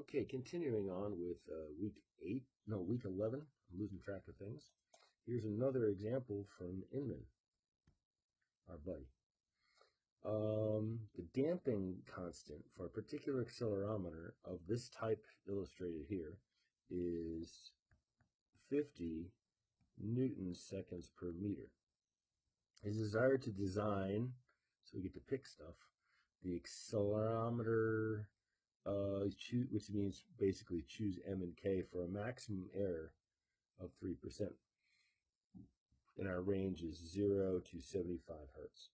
Okay, continuing on with week 11. I'm losing track of things. Here's another example from Inman, our buddy. The damping constant for a particular accelerometer of this type illustrated here is 50 Newton seconds per meter. It is desired to design, so we get to pick stuff, the accelerometer, which means basically choose M and K for a maximum error of 3%. And our range is 0 to 75 hertz.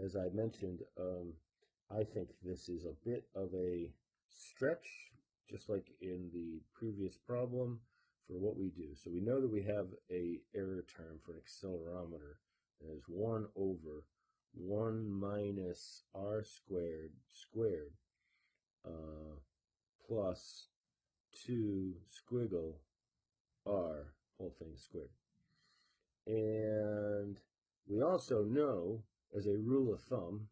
As I mentioned, I think this is a bit of a stretch, just like in the previous problem, for what we do. So we know that we have a error term for an accelerometer that is 1 over 1 minus r squared plus 2 squiggle r whole thing squared. And we also know, as a rule of thumb,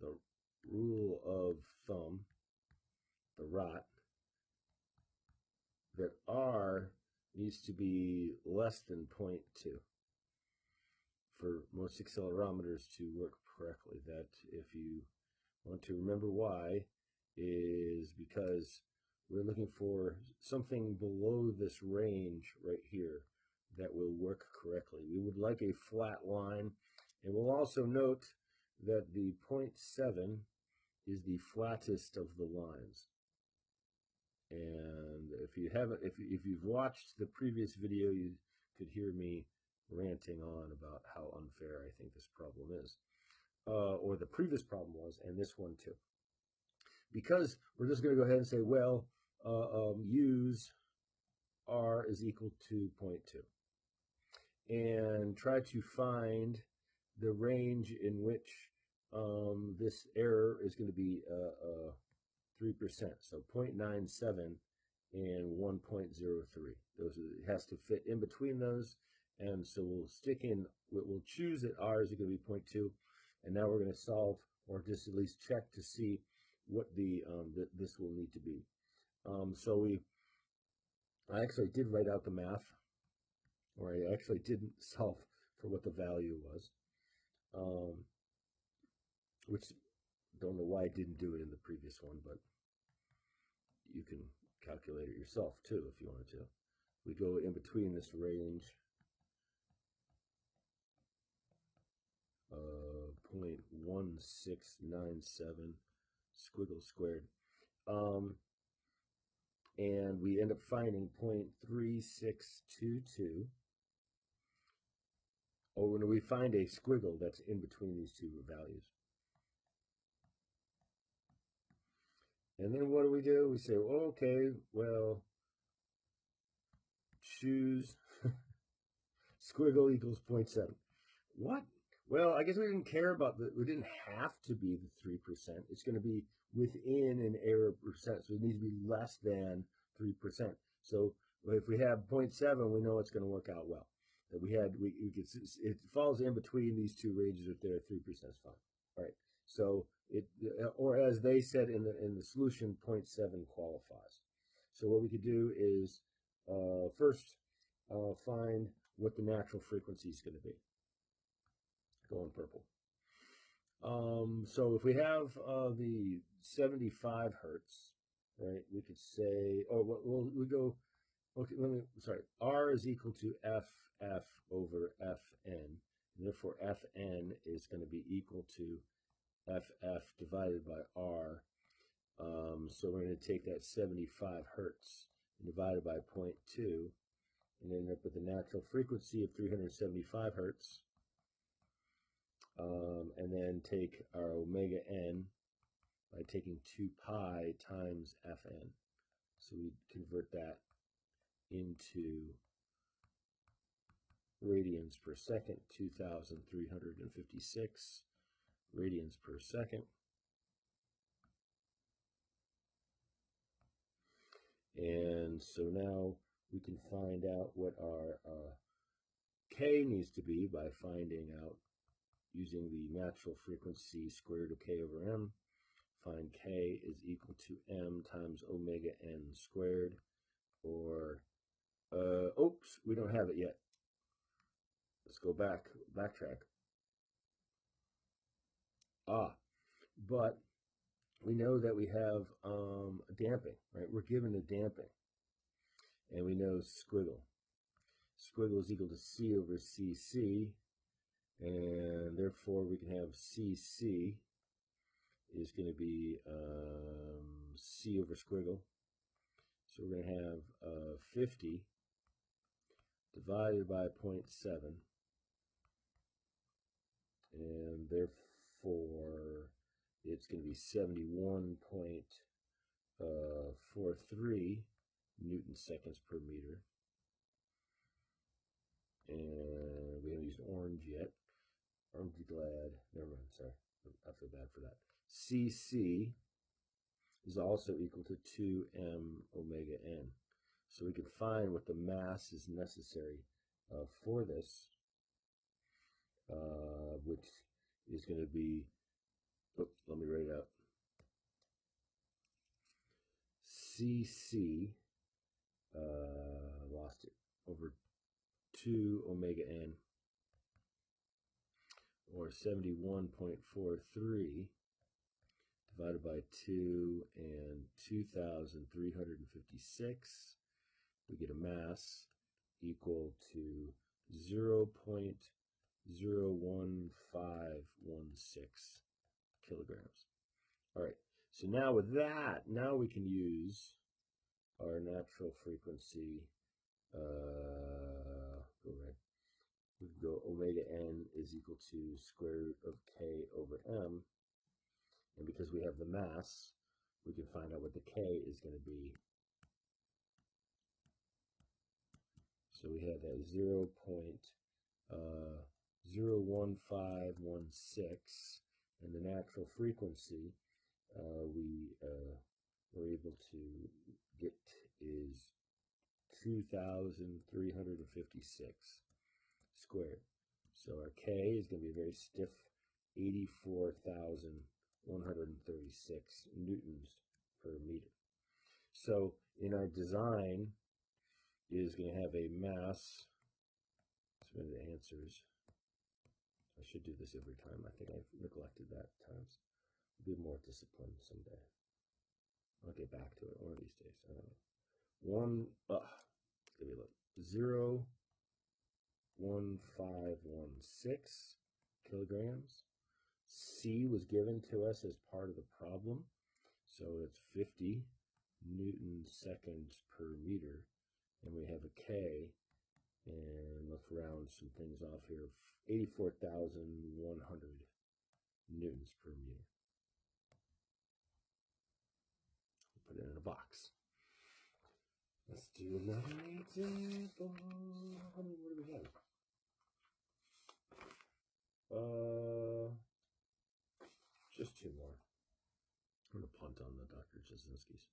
the rot, that r needs to be less than 0.2 for most accelerometers to work correctly. That, if you want to remember why, is because we're looking for something below this range right here that will work correctly. We would like a flat line, and we'll also note that the 0.7 is the flattest of the lines. And if you've watched the previous video, you could hear me ranting on about how unfair I think this problem is, or the previous problem was, and this one too. Because we're just going to go ahead and say, well, use r is equal to 0.2 and try to find the range in which this error is going to be 3%. So 0.97 and 1.03. It has to fit in between those. And so we'll choose that r is going to be 0.2. And now we're going to solve, or just at least check to see what this will need to be. I actually did write out the math, or I actually didn't solve for what the value was, which don't know why I didn't do it in the previous one, but you can calculate it yourself too if you wanted to. We go in between this range, 0.1697 squiggle squared, and we end up finding 0.3622. Oh, when we find a squiggle that's in between these two values. And then what do? We say, okay, well, choose squiggle equals 0.7. What? Well, I guess we didn't care about we didn't have to be the 3%. It's going to be within an error percent, so it needs to be less than 3%. So if we have 0.7, we know it's going to work out well. That it falls in between these two ranges. If they're 3% is fine. All right. So or as they said in the solution, 0.7 qualifies. So what we could do is first find what the natural frequency is going to be. Go in purple. So if we have the 75 hertz, right, we could say, we go. Okay, R is equal to FF over Fn. And therefore, Fn is going to be equal to FF divided by R. So we're going to take that 75 hertz and divide it by 0.2 and end up with a natural frequency of 375 hertz. And then take our omega n by taking 2 pi times Fn. So we convert that into radians per second, 2,356 radians per second. And so now we can find out what our K needs to be by finding out, using the natural frequency square root of K over M, find K is equal to M times omega N squared, or, oops, we don't have it yet. Let's go backtrack. But we know that we have damping, right? We're given a damping, and we know squiggle. Squiggle is equal to C over CC, and therefore we can have CC is going to be C over squiggle. So we're going to have 50 divided by 0.7, and therefore it's going to be 71.43 Newton seconds per meter. And we haven't used orange yet. Aren't you glad? Never mind, sorry. I feel bad for that. CC is also equal to 2m omega n. So we can find what the mass is necessary for this, which is going to be, let me write it out. CC, lost it, over 2 omega n, or 71.43 divided by 2 and 2,356. We get a mass equal to 0.01516 kilograms. All right, so now with that, now we can use our natural frequency. We can go omega n is equal to square root of k over m. And because we have the mass, we can find out what the k is going to be. So we have that 0.01516, and the natural frequency we were able to get is 2,356 squared. So our K is going to be a very stiff 84,136 newtons per meter. So in our design, it is going to have a mass. Let's go to the answers. I should do this every time. I think I've neglected that at times. I'll be more disciplined someday. I'll get back to it one of these days. I don't know. 0.1516 kilograms. C was given to us as part of the problem, so it's 50 Newton seconds per meter, and we have a K, and let's round some things off here, 84,100 newtons per meter. Put it in a box. Let's do another example. How many more do we have? Just two more. I'm going to punt on the Dr. Jasinski's.